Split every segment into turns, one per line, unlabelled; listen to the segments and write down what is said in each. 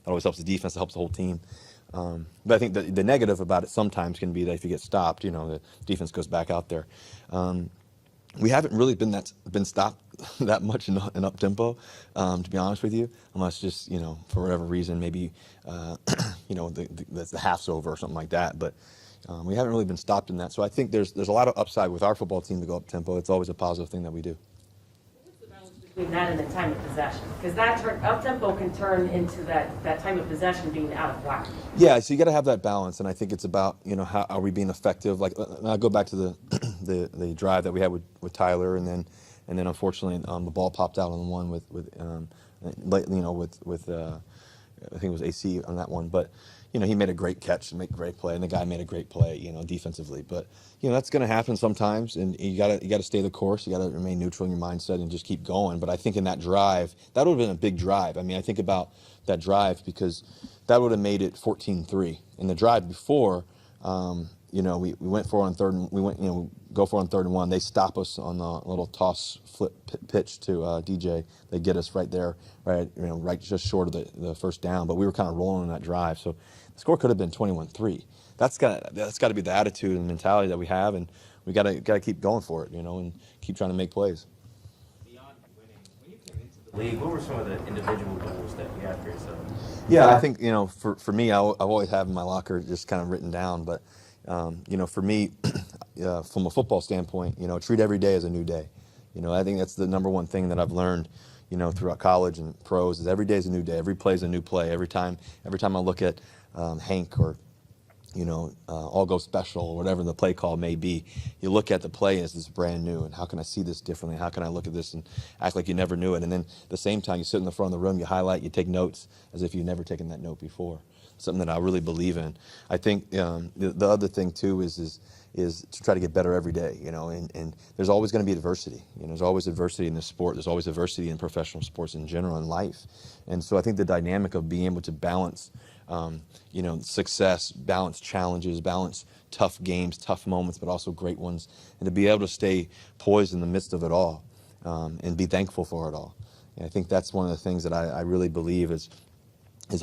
That always helps the defense. It helps the whole team. But I think the negative about it sometimes can be that if you get stopped, the defense goes back out there. We haven't really been stopped that much in up tempo, to be honest with you, unless just for whatever reason maybe the half's over or something like that. But we haven't really been stopped in that. So I think there's a lot of upside with our football team to go up tempo. It's always a positive thing that we do.
What's the balance between that and the time of possession? Because that up tempo can turn into that time of possession being out of whack.
Yeah, so you got to have that balance, and I think it's about how are we being effective. Like I'll go back to the drive that we had with Tyler, and then unfortunately the ball popped out on the one with I think it was AC on that one, but he made a great catch and made a great play, and the guy made a great play, defensively. But that's going to happen sometimes, and you got to stay the course. You got to remain neutral in your mindset and just keep going. But I think in that drive, that would have been a big drive. I mean, I think about that drive because that would have made it 14-3. In the drive before, we went for it on third, and we go for it on 3rd and 1. They stop us on the little toss flip pitch to DJ. They get us right there, right just short of the first down. But we were kind of rolling on that drive, so the score could have been 21-3. That's got to be the attitude and mentality that we have, and we got to keep going for it, and keep trying to make plays.
Beyond winning, when you came into the league, what were some of the individual goals that you had for yourself?
Yeah, I think for me, I've always had in my locker just kind of written down, but for me, from a football standpoint, treat every day as a new day. I think that's the number one thing that I've learned, throughout college and pros is every day is a new day. Every play is a new play. Every time I look at Hank or all go special or whatever the play call may be, you look at the play as it's brand new, and how can I see this differently? How can I look at this and act like you never knew it? And then at the same time, you sit in the front of the room, you highlight, you take notes as if you've never taken that note before. Something that I really believe in. I think the other thing too is to try to get better every day, and there's always going to be adversity. There's always adversity in this sport. There's always adversity in professional sports in general in life. And so I think the dynamic of being able to balance success, balance challenges, balance tough games, tough moments, but also great ones, and to be able to stay poised in the midst of it all, and be thankful for it all. And I think that's one of the things that I really believe has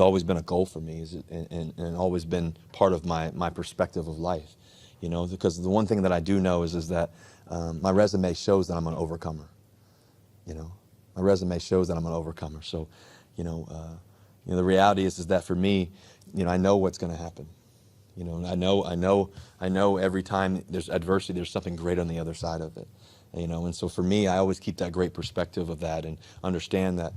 always been a goal for me, and always been part of my perspective of life. Because the one thing that I do know is that my resume shows that I'm an overcomer. My resume shows that I'm an overcomer. So, the reality is that for me, I know what's going to happen. I know every time there's adversity, there's something great on the other side of it. And so for me, I always keep that great perspective of that and understand that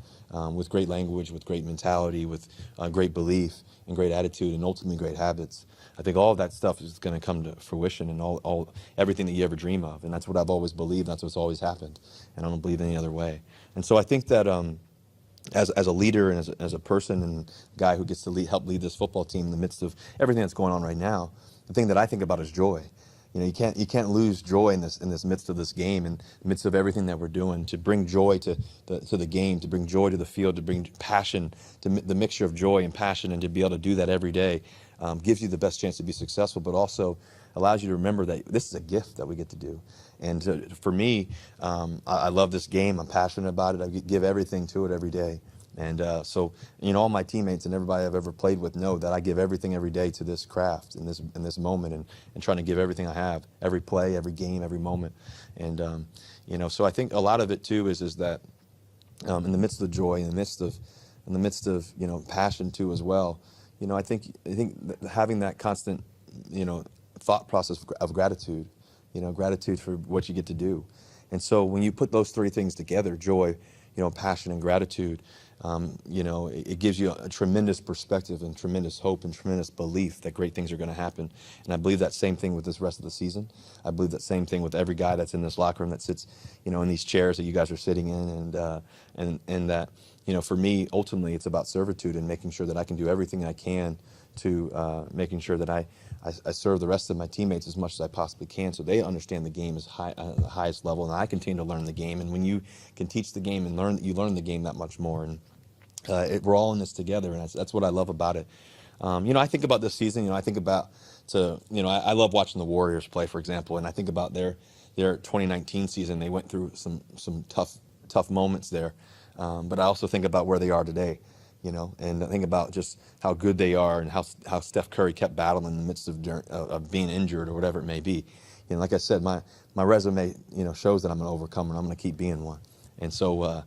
with great language, with great mentality, with great belief and great attitude and ultimately great habits, I think all of that stuff is going to come to fruition and everything that you ever dream of. And that's what I've always believed. That's what's always happened. And I don't believe any other way. And so I think that as a leader and as a person and guy who gets to help lead this football team in the midst of everything that's going on right now, the thing that I think about is joy. You can't lose joy in this midst of this game, in the midst of everything that we're doing. To bring joy to the game, to bring joy to the field, to bring passion, to the mixture of joy and passion, and to be able to do that every day gives you the best chance to be successful, but also allows you to remember that this is a gift that we get to do. And for me, I love this game. I'm passionate about it. I give everything to it every day. And so, all my teammates and everybody I've ever played with know that I give everything every day to this craft, in this moment, and trying to give everything I have, every play, every game, every moment. And so I think a lot of it too is that in the midst of joy, in the midst of passion too as well. I think having that constant thought process of gratitude, gratitude for what you get to do. And so when you put those three things together, joy, passion and gratitude, it gives you a tremendous perspective and tremendous hope and tremendous belief that great things are going to happen. And I believe that same thing with this rest of the season. I believe that same thing with every guy that's in this locker room that sits, in these chairs that you guys are sitting in, and that, for me, ultimately, it's about servitude and making sure that I can do everything I can to making sure that I serve the rest of my teammates as much as I possibly can, so they understand the game is the highest level, and I continue to learn the game. And when you can teach the game and you learn the game that much more. And we're all in this together, and that's what I love about it. I think about this season. I think about I love watching the Warriors play, for example, and I think about their 2019 season. They went through some tough moments there, but I also think about where they are today. and I think about just how good they are and how Steph Curry kept battling in the midst of being injured or whatever it may be. Like I said, my resume, shows that I'm an overcomer, and I'm going to keep being one. And so,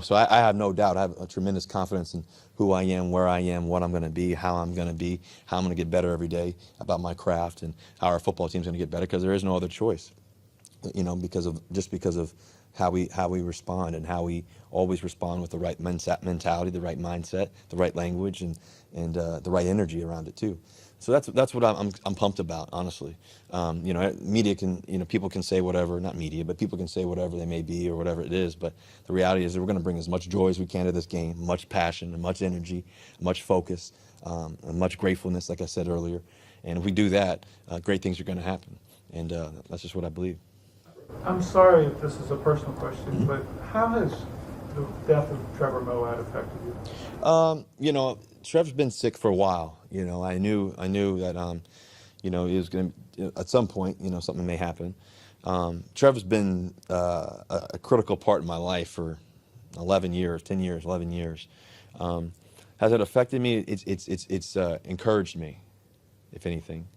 so I have no doubt. I have a tremendous confidence in who I am, where I am, what I'm going to be, how I'm going to be, how I'm going to get better every day about my craft, and how our football team's going to get better, because there is no other choice. Because of how we respond, and how we always respond with the right mentality, the right mindset, the right language, and the right energy around it too. So that's what I'm pumped about, honestly. Media can, people can say whatever, not media, but people can say whatever they may be or whatever it is. But the reality is that we're going to bring as much joy as we can to this game, much passion and much energy, much focus, and much gratefulness, like I said earlier. And if we do that, great things are going to happen. And that's just what I believe.
I'm sorry if this is a personal question, but how has the death of Trevor Moawad affected you?
Trev's been sick for a while. I knew that, he was going to, at some point, something may happen. Trev's been a critical part in my life for 11 years, 10 years, 11 years. Has it affected me? It's encouraged me, if anything.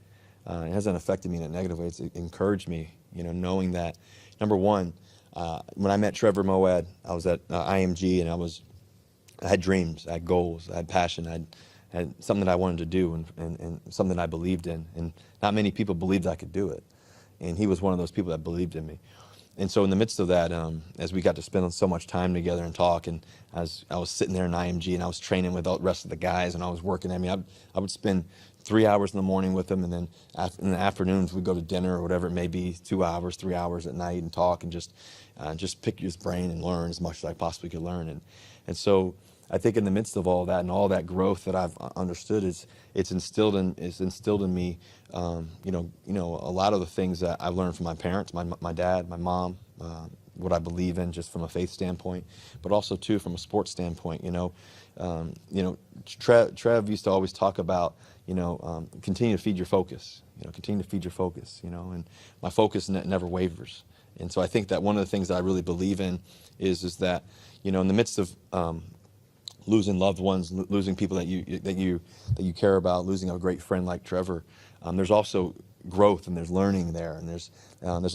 It hasn't affected me in a negative way. It's encouraged me, knowing that, number one, when I met Trevor Moawad, I was at IMG, and I had dreams, I had goals, I had passion, I had something that I wanted to do, and something I believed in. And not many people believed I could do it. And he was one of those people that believed in me. And so in the midst of that, as we got to spend so much time together and talk, and as I was sitting there in IMG, and I was training with the rest of the guys, and I was working, I would spend 3 hours in the morning with him, and then in the afternoons we'd go to dinner or whatever it may be, 2 hours, 3 hours at night, and talk, and just pick his brain and learn as much as I possibly could learn. And so I think in the midst of all that and all that growth that I've understood, it's instilled in me, a lot of the things that I've learned from my parents, my dad, my mom, what I believe in just from a faith standpoint, but also too from a sports standpoint. Trev used to always talk about, continue to feed your focus, continue to feed your focus, and my focus never wavers. And so I think that one of the things that I really believe in is that, in the midst of losing loved ones, losing people that you care about, losing a great friend like Trevor, there's also growth, and there's learning there, and there's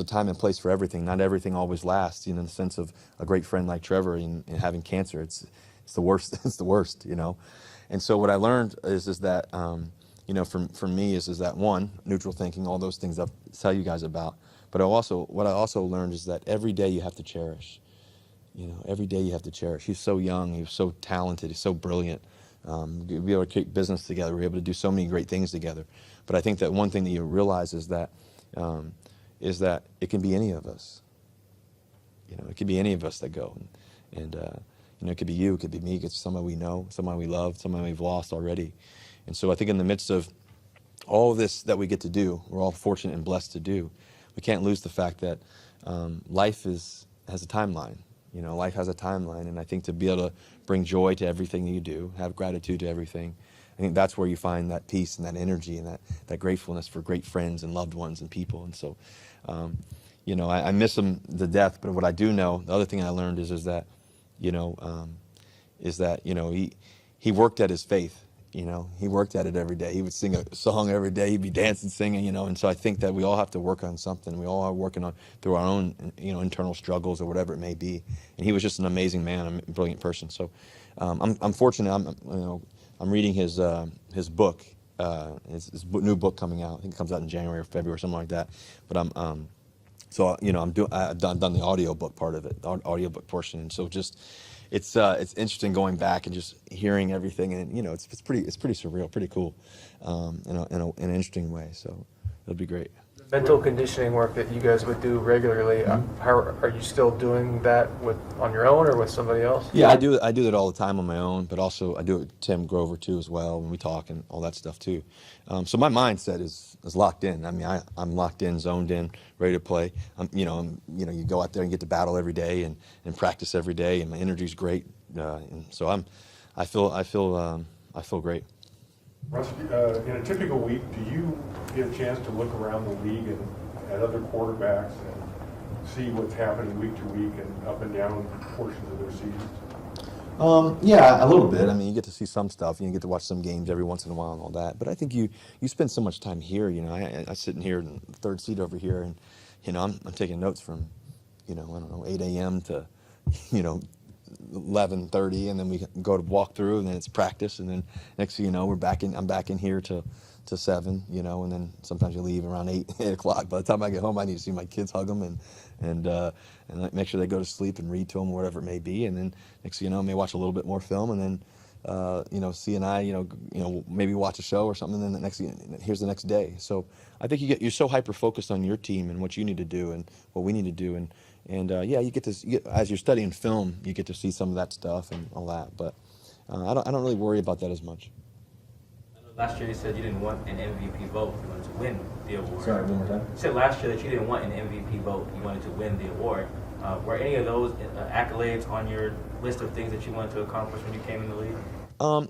a time and place for everything. Not everything always lasts, in the sense of a great friend like Trevor and having cancer. It's the worst. It's the worst, And so what I learned is that, for me is that, one, neutral thinking, all those things I'll tell you guys about. But what I also learned is that every day you have to cherish. Every day you have to cherish. He's so young. He was so talented. He's so brilliant. We were able to keep business together. We were able to do so many great things together. But I think that one thing that you realize is that it can be any of us. It could be any of us that go. And it could be you. It could be me. It could be somebody we know, somebody we love, somebody we've lost already. And so I think in the midst of all of this that we get to do, we're all fortunate and blessed to do, we can't lose the fact that life has a timeline. Life has a timeline, and I think to be able to bring joy to everything that you do, have gratitude to everything, I think that's where you find that peace and that energy and that gratefulness for great friends and loved ones and people. And so, I miss him to death. But what I do know, the other thing I learned is that, he worked at his faith. He worked at it every day. He would sing a song every day. He'd be dancing, singing, and so I think that we all have to work on something. We all are working on through our own, internal struggles or whatever it may be. And he was just an amazing man, a brilliant person. So I'm fortunate. I'm reading his book, his new book coming out. I think it comes out in January or February or something like that. But I've done the audiobook part of it, the audiobook portion. And so it's interesting going back and just hearing everything, and it's pretty surreal, pretty cool, in an interesting way. So it'll be great.
Mental conditioning work that you guys would do regularly, how are you still doing that on your own or with somebody else?
Yeah, I do that all the time on my own, but also I do it with Tim Grover too as well when we talk and all that stuff too. So my mindset is locked in. I'm locked in, zoned in, ready to play. You go out there and get to battle every day and practice every day, and my energy's great. And so I feel great.
Russ, in a typical week, do you get a chance to look around the league and at other quarterbacks and see what's happening week to week and up and down portions of their seasons?
Yeah, a little bit. I mean, you get to see some stuff. You get to watch some games every once in a while and all that. But I think you spend so much time here. You know, I sitting here in the third seat over here, and I'm taking notes from, I don't know, 8 a.m. to, you know, 11:30, and then we go to walk through, and then it's practice, and then next thing you know, I'm back in here to 7, and then sometimes you leave around 8 8 o'clock. By the time I get home, I need to see my kids, hug them, and like, make sure they go to sleep and read to them, whatever it may be, and then next thing you know, I may watch a little bit more film, and then C and I, maybe watch a show or something, and then here's the next day. So I think you're so hyper focused on your team and what you need to do and what we need to do, and yeah, as you're studying film, you get to see some of that stuff and all that. But I don't really worry about that as much.
I know last year you said you didn't want an MVP vote, you wanted to win the award.
Sorry, one more time.
You said last year that you didn't want an MVP vote, you wanted to win the award. Were any of those accolades on your list of things that you wanted to accomplish when you came in the league?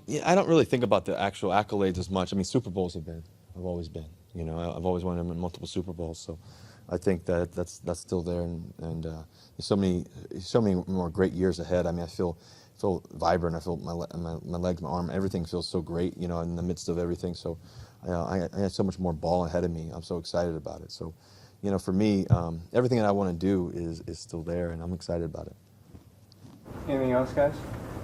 Yeah, I don't really think about the actual accolades as much. I mean, Super Bowls have always been. I've always won them in multiple Super Bowls, so I think that's still there, and there's so many more great years ahead. I mean, I feel vibrant. I feel my legs, my arm, everything feels so great. In the midst of everything. So I have so much more ball ahead of me. I'm so excited about it. So, for me, everything that I want to do is still there, and I'm excited about it.
Anything else, guys?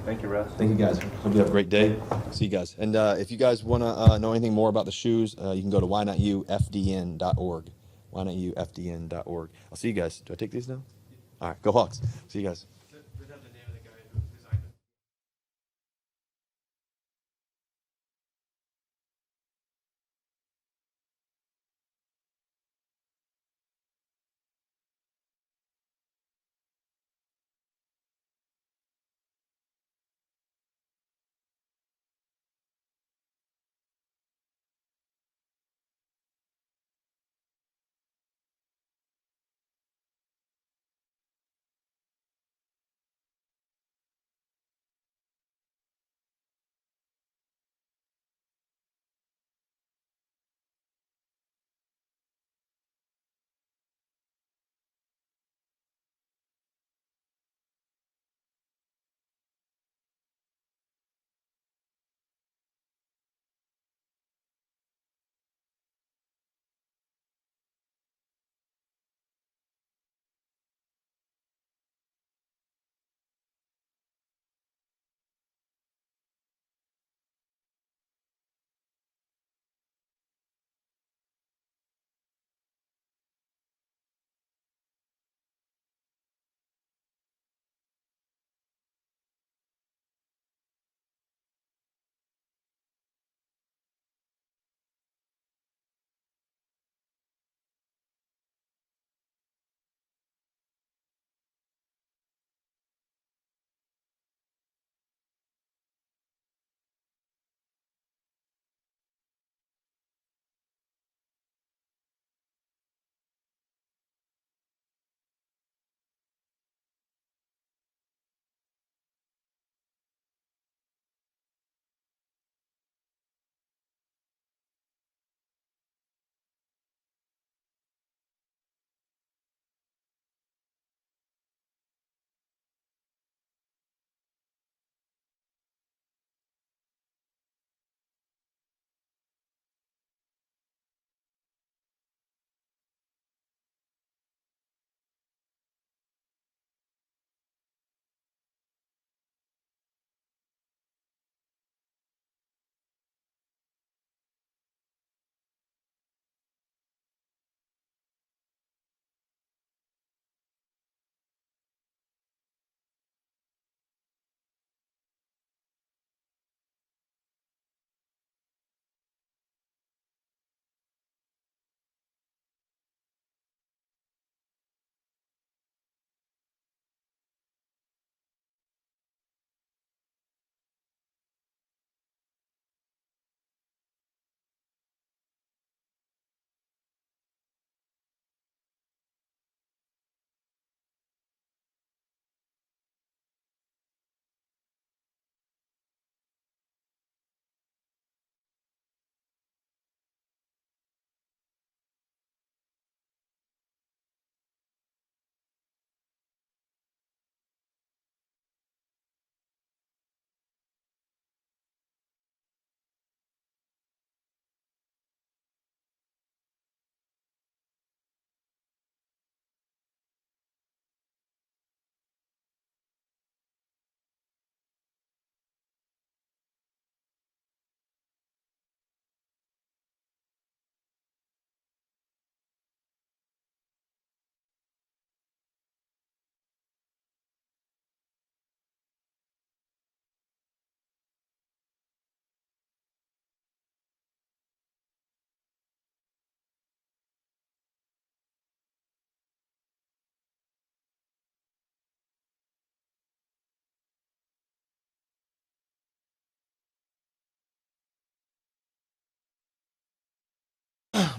Thank you, Russ.
Thank you, guys. Hope you have a great day. See you guys. And if you guys want to know anything more about the shoes, you can go to whynotoufdn.org. Whynotoufdn.org. I'll see you guys. Do I take these now? All right. Go Hawks. See you guys.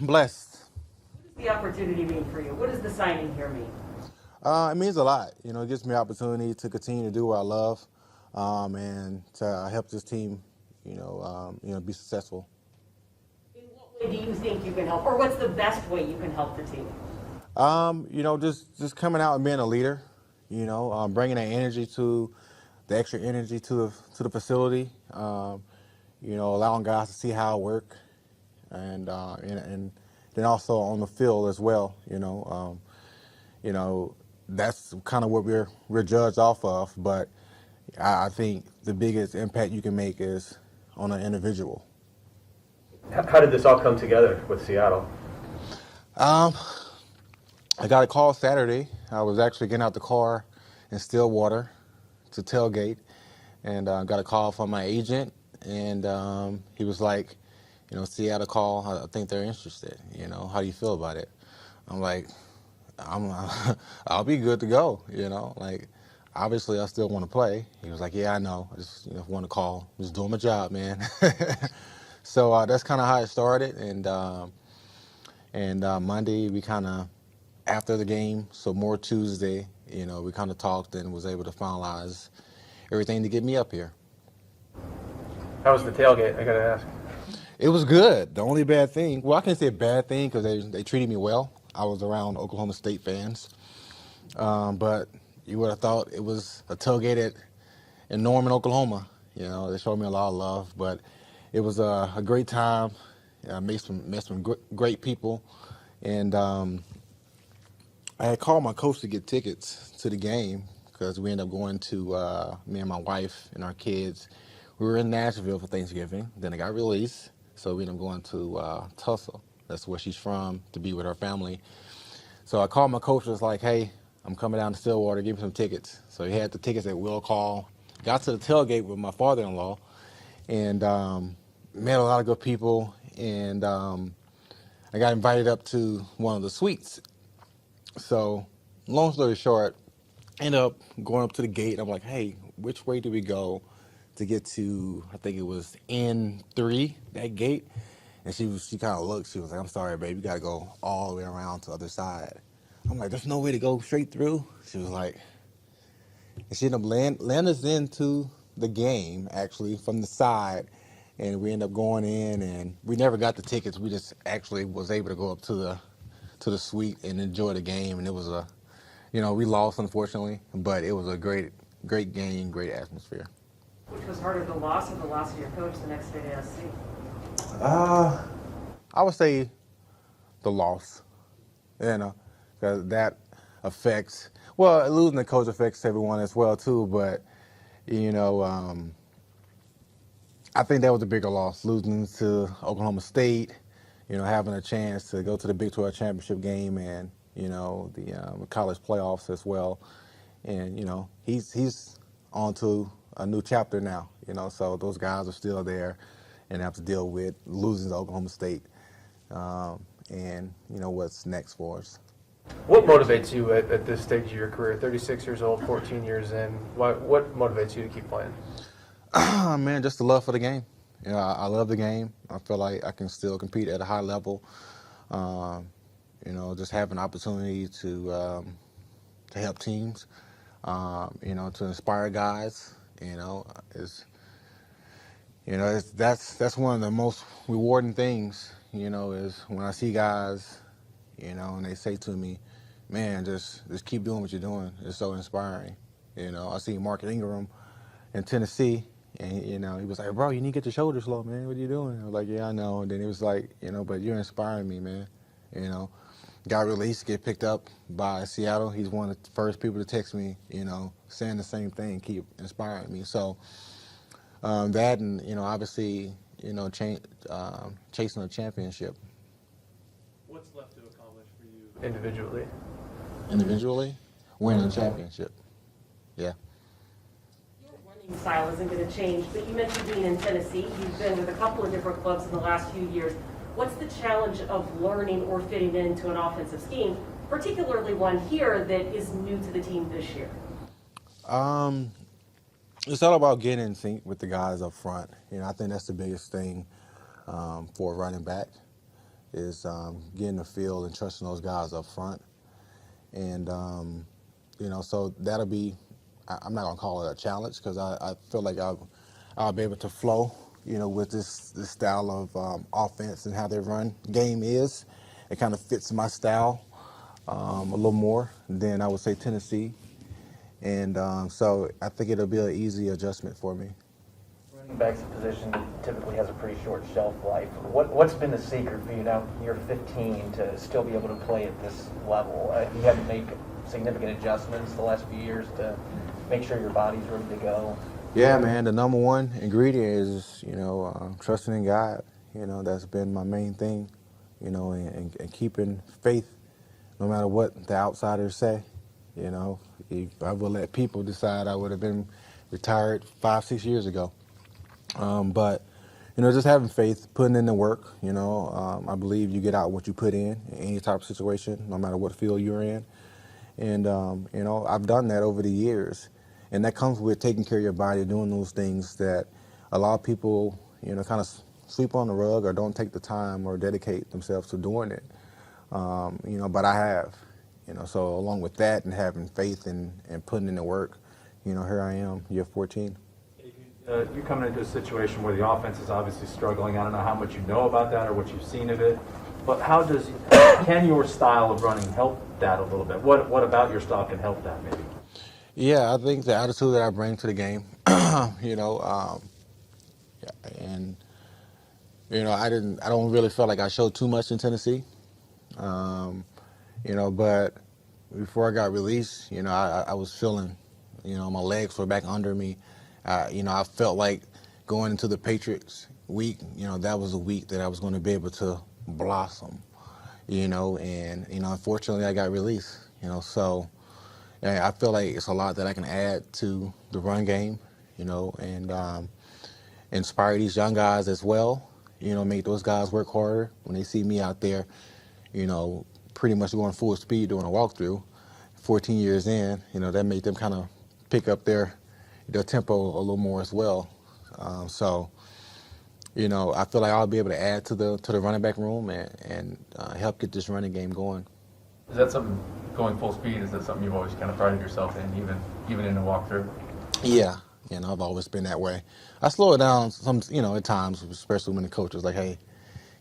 Blessed.
What does the opportunity mean for you? What does the signing here mean?
It means a lot. You know, it gives me opportunity to continue to do what I love, and to help this team, be successful.
In what way do you think you can help, or what's the best way you can help the team?
Just coming out and being a leader. Bringing that energy the extra energy to the facility. Allowing guys to see how I work, and then also on the field as well. That's kind of what we're judged off of. But I think the biggest impact you can make is on an individual.
How did this all come together with Seattle?
I got a call Saturday. I was actually getting out the car in Stillwater to tailgate, and got a call from my agent, and he was like, Seattle call. I think they're interested. How do you feel about it? I'm like, I'll be good to go. Obviously I still want to play. He was like, yeah, I know. I just want to call. Just doing my job, man. So that's kind of how it started, and Monday we kind of, after the game, so more Tuesday, we kind of talked and was able to finalize everything to get me up here.
How was the tailgate? I got to ask.
It was good. The only bad thing, well, I can't say a bad thing because they treated me well. I was around Oklahoma State fans. But you would have thought it was a tailgate in Norman, Oklahoma. They showed me a lot of love, but it was a great time. I met some great people, and I had called my coach to get tickets to the game because we ended up going to, me and my wife and our kids. We were in Nashville for Thanksgiving. Then it got released, so we ended up going to Tulsa. That's where she's from, to be with her family. So I called my coach and was like, hey, I'm coming down to Stillwater, give me some tickets. So he had the tickets at will call. Got to the tailgate with my father-in-law, and met a lot of good people, and I got invited up to one of the suites. So long story short, ended up going up to the gate. I'm like, hey, which way do we go to get to, I think it was N3, that gate? And she kind of looked, she was like, I'm sorry, babe, you got to go all the way around to the other side. I'm like, there's no way to go straight through? She was like, and she ended up landing us into the game, actually, from the side. And we ended up going in, and we never got the tickets. We just actually was able to go up to the suite and enjoy the game. And it was we lost, unfortunately, but it was a great game, great atmosphere.
Which was harder, the loss or the loss of your coach the next day to SC?
I would say the loss, because that affects, well, losing the coach affects everyone as well too, but, I think that was a bigger loss, losing to Oklahoma State, having a chance to go to the Big 12 championship game and, the college playoffs as well. And, he's on to a new chapter now, so those guys are still there and have to deal with losing to Oklahoma State, and what's next for us.
What motivates you at this stage of your career? 36 years old, 14 years in. What motivates you to keep playing?
Man, just the love for the game. I love the game. I feel like I can still compete at a high level. Just have an opportunity to help teams. To inspire guys. That's one of the most rewarding things. Is when I see guys, and they say to me, "Man, just keep doing what you're doing. It's so inspiring." I see Mark Ingram in Tennessee, and he was like, "Bro, you need to get your shoulders low, man. What are you doing?" I was like, "Yeah, I know." And then he was like, "But you're inspiring me, man." Got released, get picked up by Seattle. He's one of the first people to text me, saying the same thing, keep inspiring me. So that, and obviously, chasing a championship.
What's left to accomplish for you individually?
Individually, winning a championship. Yeah.
Your running style isn't going to change, but you mentioned being in Tennessee. You've been with a couple of different clubs in the last few years. What's the challenge of learning or fitting into an offensive scheme, particularly one here that is new to the team this year?
It's all about getting in sync with the guys up front. I think that's the biggest thing for a running back. is getting the feel and trusting those guys up front. And, so that'll be, I'm not going to call it a challenge because I feel like I'll be able to flow, with this style of offense and how their run game is. It kind of fits my style a little more than I would say Tennessee. And so I think it'll be an easy adjustment for me.
Running back's a position that typically has a pretty short shelf life. What's been the secret for you now, you're 15, to still be able to play at this level? You had to make significant adjustments the last few years to make sure your body's ready to go.
Yeah, man, the number one ingredient is, trusting in God. That's been my main thing, and keeping faith no matter what the outsiders say. If I would let people decide, I would have been retired 5-6 years ago. But just having faith, putting in the work, I believe you get out what you put in any type of situation, no matter what field you're in. And, I've done that over the years. And that comes with taking care of your body, doing those things that a lot of people, kind of sweep on the rug or don't take the time or dedicate themselves to doing it. But I have, so along with that and having faith and putting in the work, here I am, year 14.
You're coming into a situation where the offense is obviously struggling. I don't know how much you know about that or what you've seen of it, but can your style of running help that a little bit? What about your style can help that maybe?
Yeah, I think the attitude that I bring to the game, and I don't really feel like I showed too much in Tennessee, but before I got released, I was feeling, my legs were back under me. I felt like going into the Patriots week, that was a week that I was going to be able to blossom, and unfortunately I got released, so. Yeah, I feel like it's a lot that I can add to the run game, and inspire these young guys as well, make those guys work harder when they see me out there, pretty much going full speed doing a walkthrough, 14 years in, that made them kind of pick up their tempo a little more as well. So, I feel like I'll be able to add to the running back room and help get this running game going.
Is that something, going full speed, is that something you've always kind of prided yourself in, even in a walkthrough?
Yeah, I've always been that way. I slow it down at times, especially when the coach is like, hey,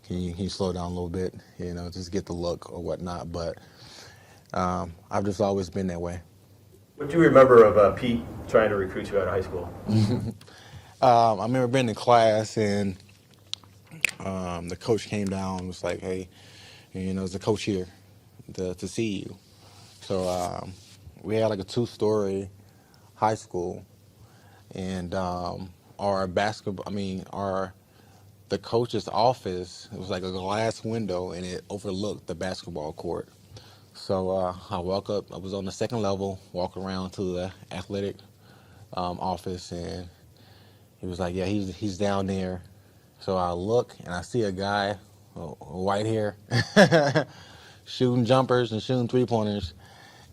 can you slow it down a little bit, just get the look or whatnot. But I've just always been that way.
What do you remember of Pete trying to recruit you out of high school?
I remember being in class and the coach came down and was like, hey, there's a coach here to see you. So we had like a 2-story high school, and the coach's office, it was like a glass window and it overlooked the basketball court. So I walk up, I was on the second level, walk around to the athletic office, and he was like, yeah, he's down there. So I look and I see a guy, white hair, shooting jumpers and shooting 3-pointers.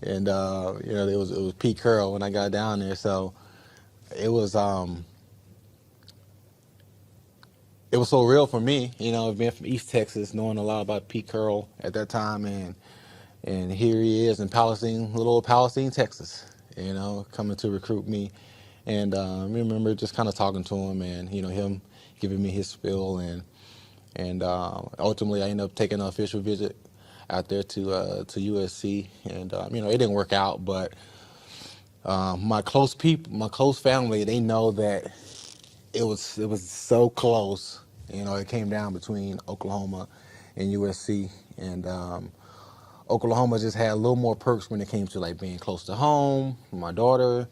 And it was Pete Carroll when I got down there. So it was so real for me, being from East Texas, knowing a lot about Pete Carroll at that time, and here he is in little old Palestine, Texas, coming to recruit me. And I remember just kind of talking to him, and him giving me his spiel, and ultimately I ended up taking an official visit out there to USC, and it didn't work out, but my close family, they know that it was so close. It came down between Oklahoma and USC, and Oklahoma just had a little more perks when it came to like being close to home, my daughter,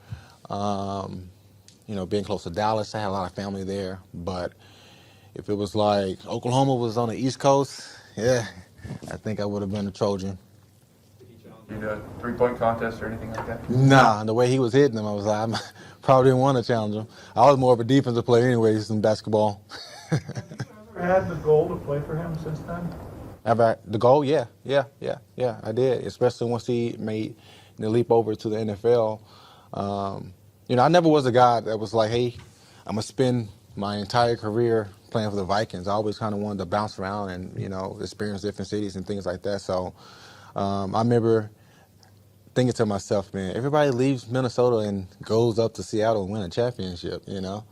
being close to Dallas. I had a lot of family there, but if it was like Oklahoma was on the East Coast, yeah, I think I would have been a Trojan.
Did he challenge you to a 3-point contest or anything like that?
Nah, the way he was hitting them, I was like, I probably didn't want to challenge him. I was more of a defensive player anyways in basketball.
Have you ever had the goal to play for him since then?
The goal? Yeah, I did, especially once he made the leap over to the NFL. I never was a guy that was like, hey, I'm going to spend my entire career playing for the Vikings. I always kind of wanted to bounce around and, you know, experience different cities and things like that. So I remember thinking to myself, man, everybody leaves Minnesota and goes up to Seattle and win a championship, you know.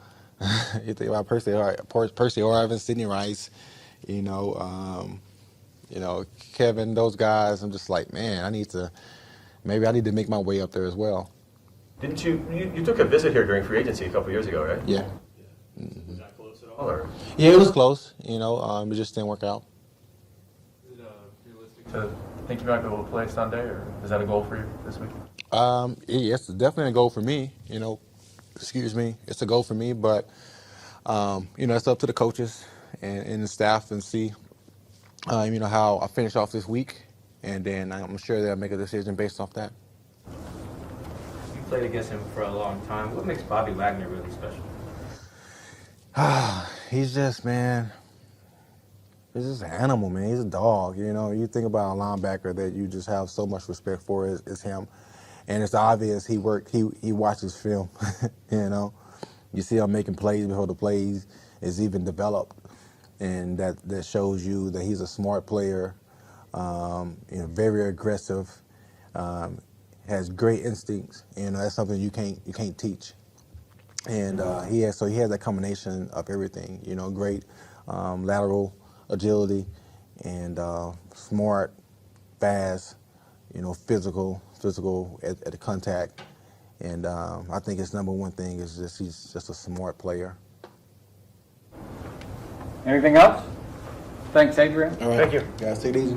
You think about Percy Harvin, Sidney Rice, you know, Kevin, those guys. I'm just like, man, maybe I need to make my way up there as well.
Didn't you took a visit here during free agency a couple years ago, right?
Yeah.
Was that close at all, or?
Yeah, it was close, you know, it just didn't work out.
Is it realistic to think you might be able to play Sunday, or is that a goal for you this week?
Yeah, it's definitely a goal for me, you know, excuse me, it's a goal for me, but, you know, it's up to the coaches and the staff and see, you know, how I finish off this week, and then I'm sure they'll make a decision based off that.
You played against him for a long time. What makes Bobby Wagner really special?
He's just, man, he's just an animal, man. He's a dog, you know. You think about a linebacker that you just have so much respect for is him. And it's obvious he watches film, you know. You see him making plays before the plays is even developed. And that shows you that he's a smart player, you know, very aggressive, has great instincts, and that's something you can't teach. And he has that combination of everything, you know, great lateral agility and smart, fast, you know, physical at the contact. And I think his number one thing is he's just a smart player.
Anything else? Thanks, Adrian.
All right.
Thank you.
Guys, take it easy.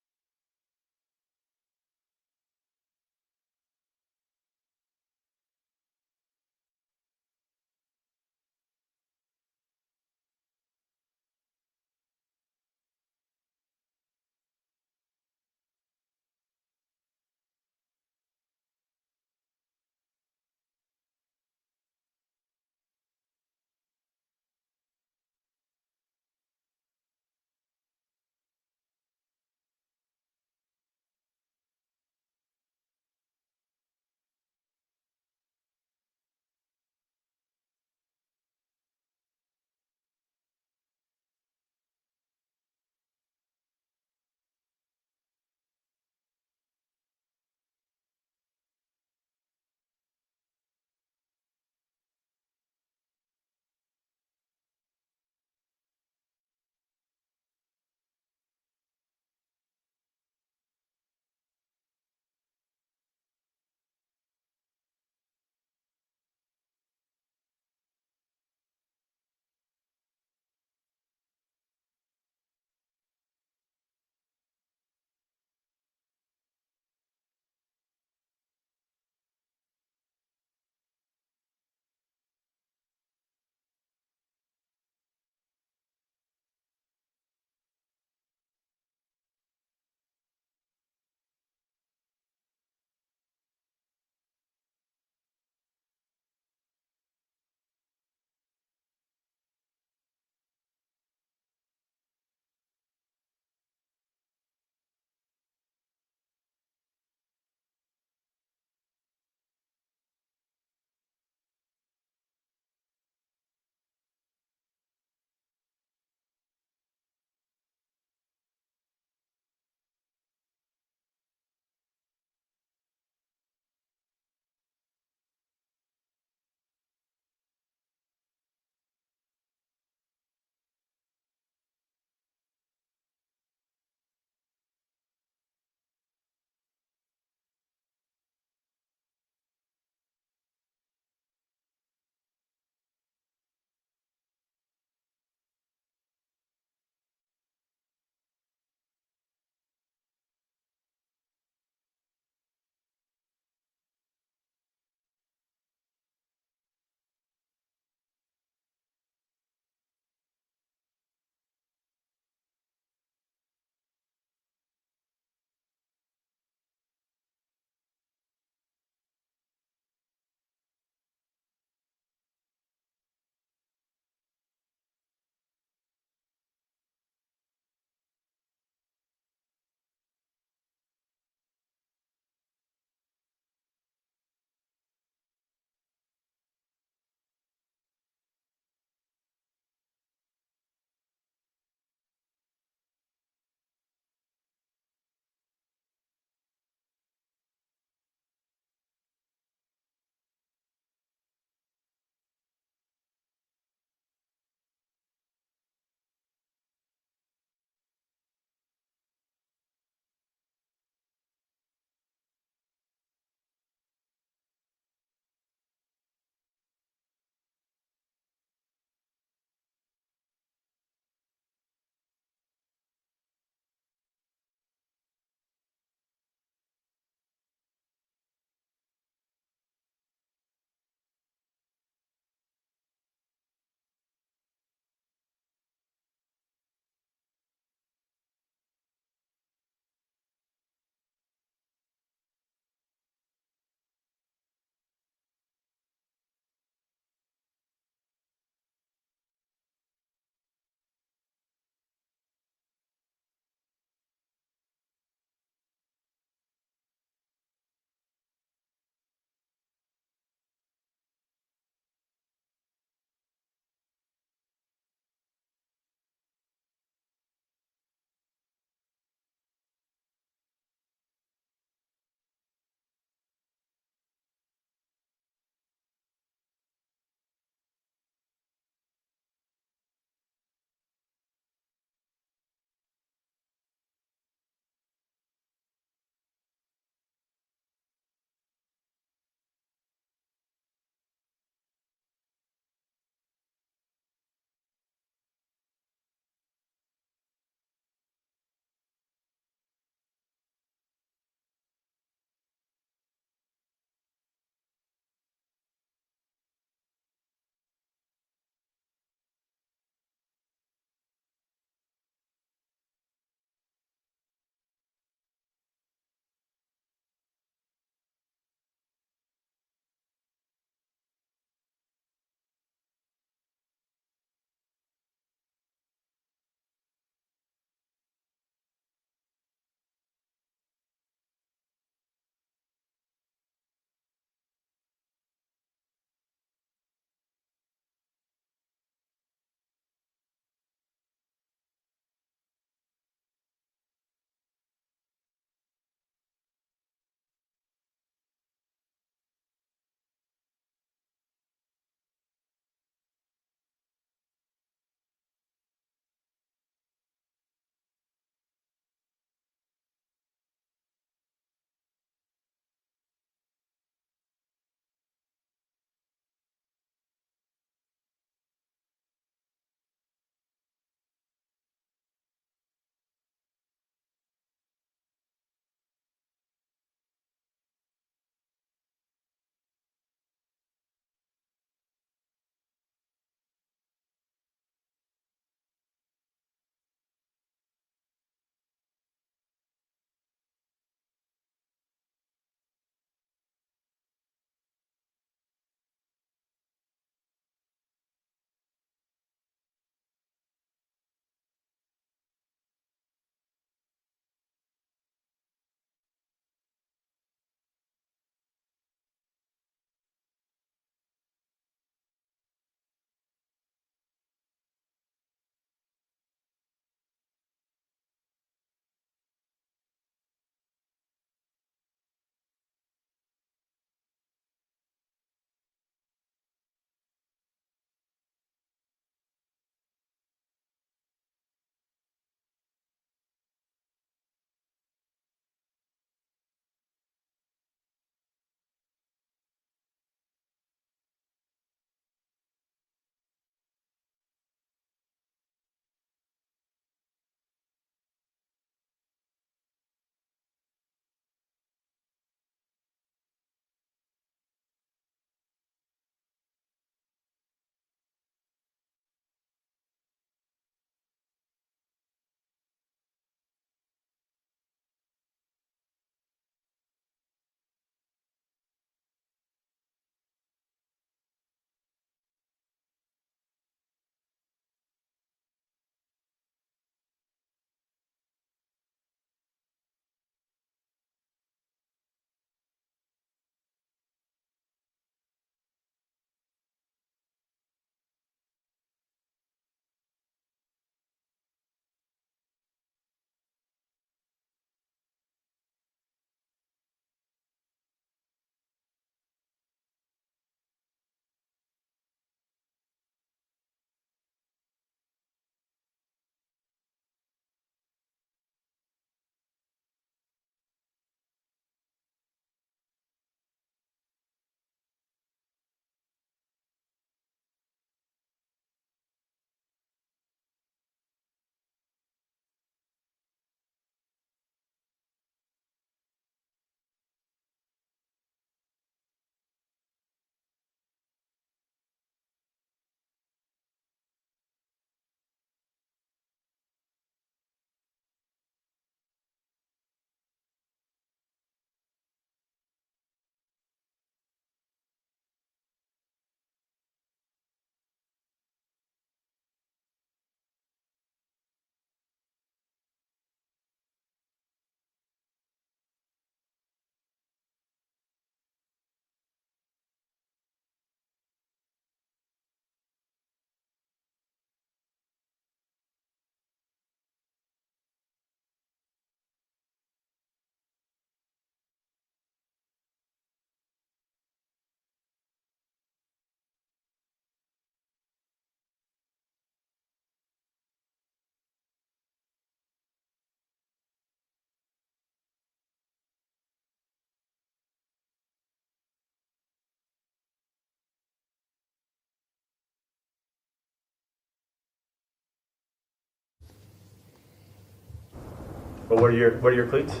But what are your cleats?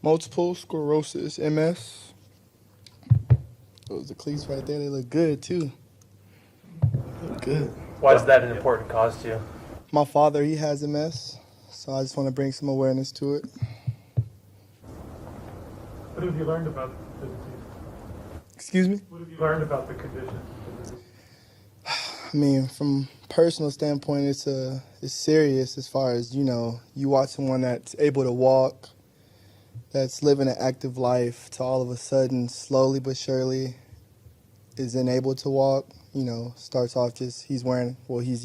Multiple sclerosis, MS. Those the cleats right there. They look good too. Look good.
Why is that an important cause to you?
My father, he has MS, so I just want to bring some awareness to it.
What have you learned about the disease?
Excuse me?
What have you learned about the condition?
I mean, from personal standpoint, it's serious as far as, you watch someone that's able to walk, that's living an active life, to all of a sudden, slowly but surely, is unable to walk. Starts off just he's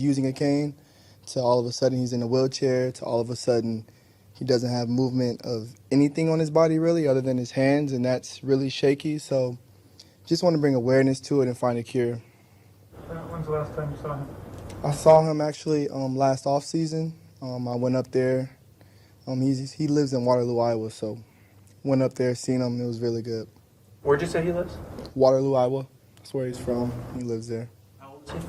using a cane, to all of a sudden he's in a wheelchair, to all of a sudden he doesn't have movement of anything on his body really other than his hands, and that's really shaky. So just want to bring awareness to it and find a cure.
When's the last time you saw him?
I saw him actually last off season. I went up there. He lives in Waterloo, Iowa, so went up there, seen him. It was really good.
Where'd you say he lives?
Waterloo, Iowa. That's where he's from. He lives there.
How old is he?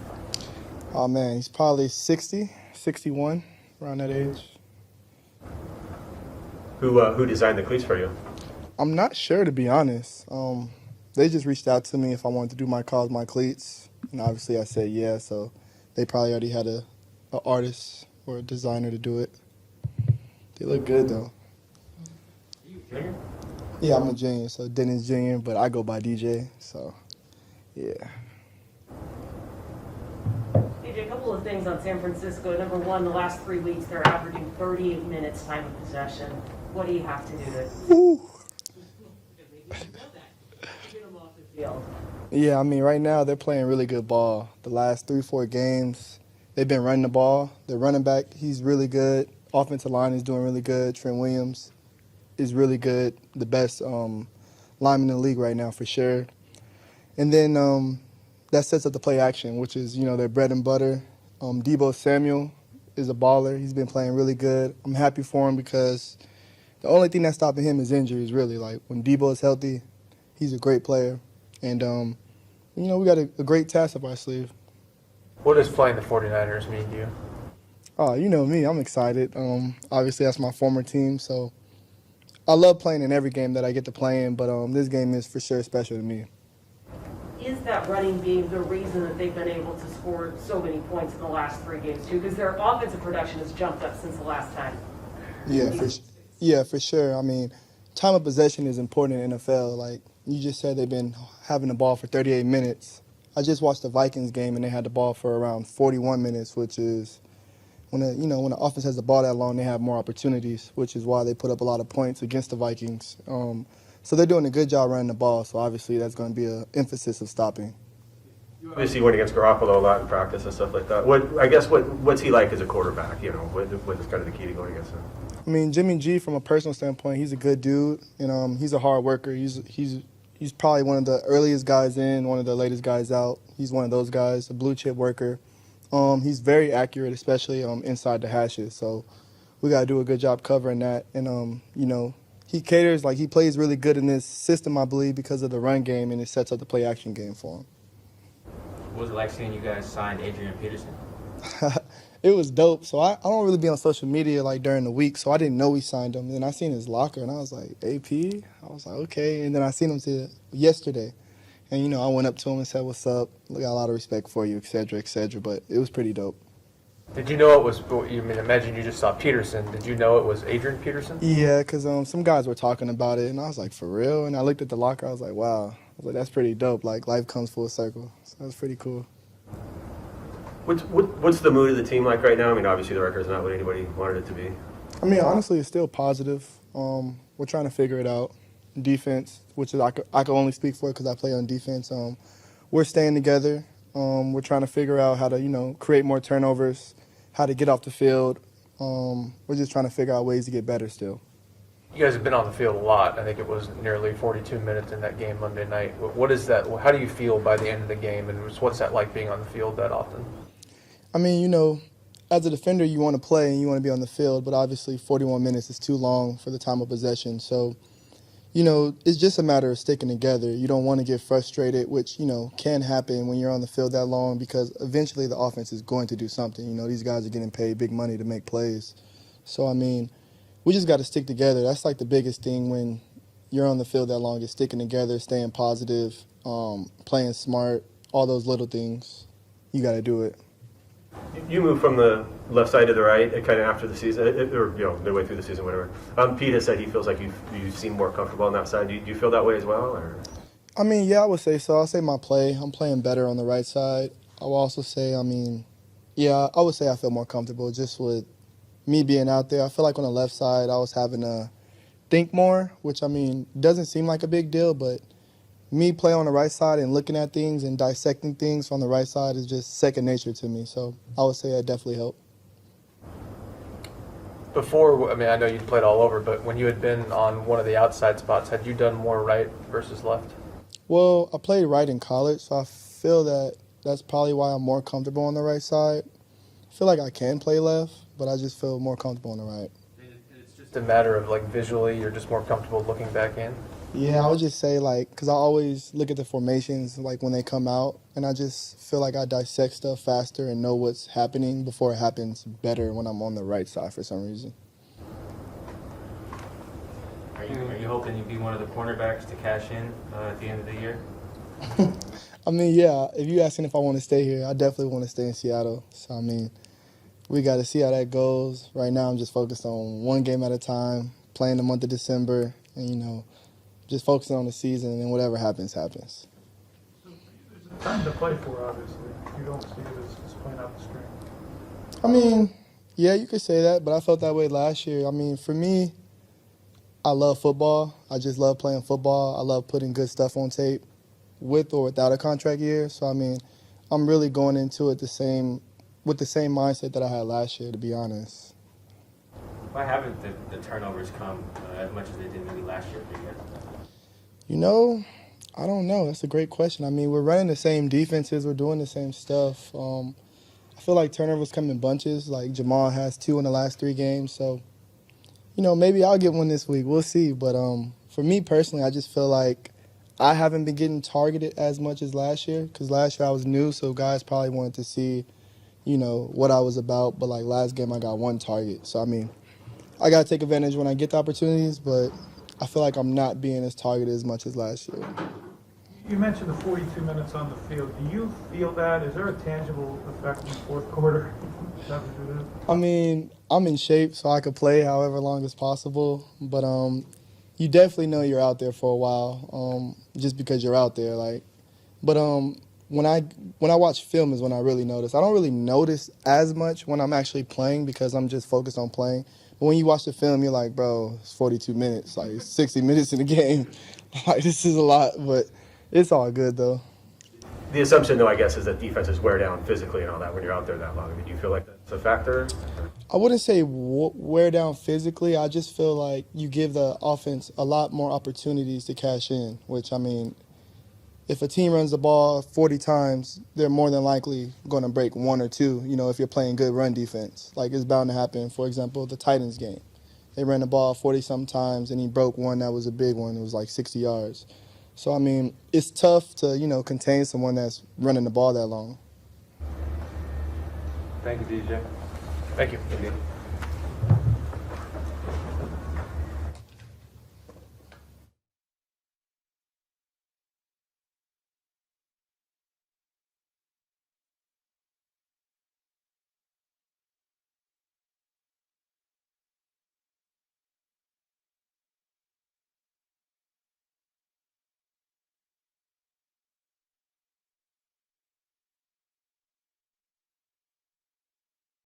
Oh man, he's probably 60, 61, around that age.
Who designed the cleats for you?
I'm not sure, to be honest. They just reached out to me if I wanted to do my cleats, and obviously I said yeah. So they probably already had a artist or a designer to do it. They look good though.
Are you a junior?
Yeah, I'm a junior, so Dennis Junior, but I go by DJ. So yeah.
AJ, a couple of things on San Francisco. Number one, the last 3 weeks they're averaging 38 minutes time of possession. What do you have to do to
Ooh.
get them off the field?
Yeah, I mean, right now they're playing really good ball. The last 3-4 games, they've been running the ball. Their running back, he's really good. Offensive line is doing really good. Trent Williams is really good. The best lineman in the league right now for sure. And then that sets up the play action, which is, their bread and butter. Debo Samuel is a baller. He's been playing really good. I'm happy for him because the only thing that's stopping him is injuries, really. Like, when Debo is healthy, he's a great player. And, we got a great task up our sleeve.
What does playing the 49ers mean to you?
Oh, you know me. I'm excited. Obviously, that's my former team, so I love playing in every game that I get to play in, but this game is for sure special to me.
Is that running game the reason that they've been able to score so many points in the last 3 games, too? Because their offensive production has jumped up since the last time.
Yeah, for sure. I mean, time of possession is important in NFL. Like you just said, they've been having the ball for 38 minutes. I just watched the Vikings game, and they had the ball for around 41 minutes, which is when the offense has the ball that long, they have more opportunities, which is why they put up a lot of points against the Vikings. So they're doing a good job running the ball. So obviously that's going to be an emphasis of stopping.
You obviously went against Garoppolo a lot in practice and stuff like that. What's he like as a quarterback? What is kind of the key to going against him?
I mean, Jimmy G, from a personal standpoint, he's a good dude, and he's a hard worker. He's probably one of the earliest guys in, one of the latest guys out. He's one of those guys, a blue chip worker. He's very accurate, especially inside the hashes. So we got to do a good job covering that. And he caters, like he plays really good in this system, I believe, because of the run game, and it sets up the play action game for him.
What was it like seeing you guys signed Adrian Peterson?
It was dope. So I don't really be on social media like during the week, so I didn't know we signed him. And then I seen his locker, and I was like, AP? I was like, okay. And then I seen him yesterday. And, I went up to him and said, what's up? I got a lot of respect for you, et cetera, but it was pretty dope.
Did you know it was, imagine you just saw Peterson. Did you know it was Adrian Peterson?
Yeah, because some guys were talking about it, and I was like, for real? And I looked at the locker, I was like, wow. I was like, that's pretty dope. Like, life comes full circle. So that was pretty cool.
What's the mood of the team like right now? I mean, obviously the record's not what anybody wanted it to be.
I mean, honestly, it's still positive. We're trying to figure it out. Defense, which is I can only speak for because I play on defense. We're staying together. We're trying to figure out how to, create more turnovers, how to get off the field. We're just trying to figure out ways to get better still.
You guys have been on the field a lot. I think it was nearly 42 minutes in that game Monday night. What is that? How do you feel by the end of the game, and what's that like being on the field that often?
I mean, as a defender, you want to play and you want to be on the field, but obviously 41 minutes is too long for the time of possession. So, it's just a matter of sticking together. You don't want to get frustrated, which, can happen when you're on the field that long because eventually the offense is going to do something. These guys are getting paid big money to make plays. So, I mean, we just got to stick together. That's like the biggest thing when you're on the field that long, is sticking together, staying positive, playing smart, all those little things. You got to do it.
You moved from the left side to the right kind of after the season, or midway through the season, whatever. Pete has said he feels like you seem more comfortable on that side. Do you feel that way as well? Or?
I mean, yeah, I would say so. I'll say I'm playing better on the right side. I will also say, I would say I feel more comfortable just with me being out there. I feel like on the left side, I was having to think more, which, doesn't seem like a big deal, but me playing on the right side and looking at things and dissecting things on the right side is just second nature to me. So I would say that definitely helped.
Before, I know you'd played all over, but when you had been on one of the outside spots, had you done more right versus left?
Well, I played right in college, so I feel that that's probably why I'm more comfortable on the right side. I feel like I can play left, but I just feel more comfortable on the right.
It's just a matter of, visually, you're just more comfortable looking back in?
Yeah, I would just say, because I always look at the formations, when they come out, and I just feel like I dissect stuff faster and know what's happening before it happens better when I'm on the right side for some reason.
Are you hoping you be one of the cornerbacks to cash in at the end of the year?
Yeah, if you're asking if I want to stay here, I definitely want to stay in Seattle. So, we got to see how that goes. Right now, I'm just focused on one game at a time, playing the month of December, and, just focusing on the season, and whatever happens, happens.
There's a time to play for, obviously. You don't see it as playing out the string.
Yeah, you could say that, but I felt that way last year. For me, I love football. I just love playing football. I love putting good stuff on tape with or without a contract year. So, I'm really going into it with the same mindset that I had last year, to be honest.
Why haven't the turnovers come as much as they did maybe last year for you guys?
I don't know. That's a great question. We're running the same defenses. We're doing the same stuff. I feel like turnovers come in bunches. Like Jamal has 2 in the last 3 games. So, maybe I'll get one this week. We'll see. But for me personally, I just feel like I haven't been getting targeted as much as last year, because last year I was new, so guys probably wanted to see, what I was about. But, last game I got 1 target. So, I got to take advantage when I get the opportunities, but I feel like I'm not being as targeted as much as last year.
You mentioned the 42 minutes on the field. Do you feel that? Is there a tangible effect in the fourth quarter? Is that what it is?
I'm in shape, so I could play however long as possible. But you definitely know you're out there for a while, just because you're out there. But when I watch film is when I really notice. I don't really notice as much when I'm actually playing because I'm just focused on playing. But when you watch the film, you're like, bro, it's 42 minutes, it's 60 minutes in the game. This is a lot, but it's all good, though.
The assumption, though, I guess, is that defenses wear down physically and all that when you're out there that long. Do you feel like that's a factor?
I wouldn't say wear down physically. I just feel like you give the offense a lot more opportunities to cash in, which, if a team runs the ball 40 times, they're more than likely going to break 1 or 2, if you're playing good run defense. It's bound to happen. For example, the Titans game. They ran the ball 40-some times, and he broke one that was a big one. It was 60 yards. So, it's tough to, contain someone that's running the ball that long.
Thank you, DJ.
Thank you.